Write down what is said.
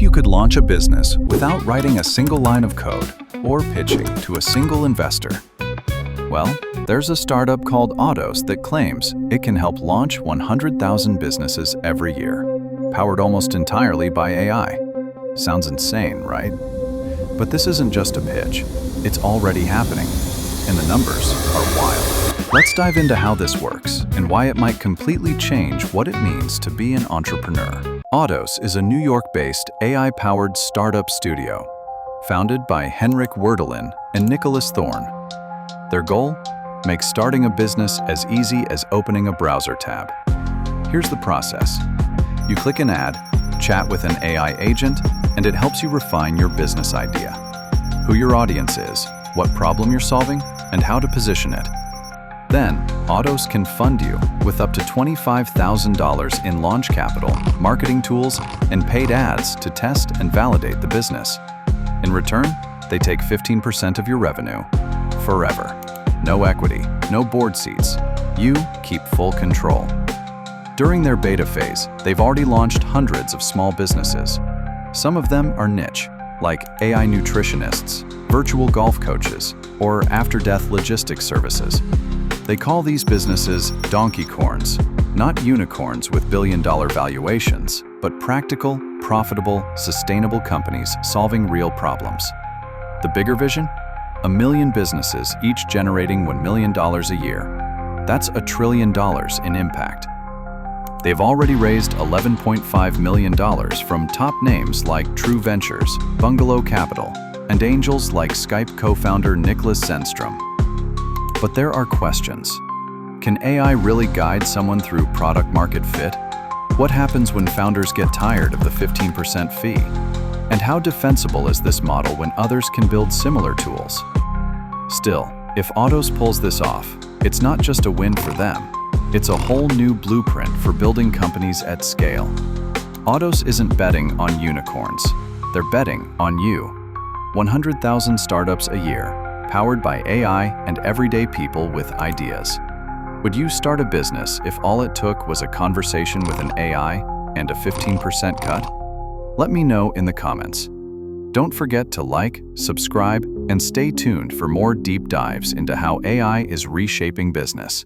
if you could launch a business without writing a single line of code or pitching to a single investor? Well, there's a startup called Audos that claims it can help launch 100,000 businesses every year, powered almost entirely by AI. Sounds insane, right? But this isn't just a pitch. It's already happening, and the numbers are wild. Let's dive into how this works and why it might completely change what it means to be an entrepreneur. Audos is a New York-based AI-powered startup studio, founded by Henrik Werdelin and Nicholas Thorne. Their goal? Make starting a business as easy as opening a browser tab. Here's the process. You click an ad, chat with an AI agent, and it helps you refine your business idea. Who your audience is, what problem you're solving, and how to position it. Then, Audos can fund you with up to $25,000 in launch capital, marketing tools, and paid ads to test and validate the business. In return, they take 15% of your revenue. Forever. No equity, no board seats. You keep full control. During their beta phase, they've already launched hundreds of small businesses. Some of them are niche, like AI nutritionists, virtual golf coaches, or after-death logistics services. They call these businesses donkeycorns, not unicorns with billion-dollar valuations, but practical, profitable, sustainable companies solving real problems. The bigger vision? 1 million businesses, each generating $1 million a year. That's $1 trillion in impact. They've already raised $11.5 million from top names like True Ventures, Bungalow Capital, and angels like Skype co-founder Nicholas Zenstrom. But there are questions. Can AI really guide someone through product-market fit? What happens when founders get tired of the 15% fee? And how defensible is this model when others can build similar tools? Still, if Audos pulls this off, it's not just a win for them. It's a whole new blueprint for building companies at scale. Audos isn't betting on unicorns. They're betting on you. 100,000 startups a year, powered by AI and everyday people with ideas. Would you start a business if all it took was a conversation with an AI and a 15% cut? Let me know in the comments. Don't forget to like, subscribe, and stay tuned for more deep dives into how AI is reshaping business.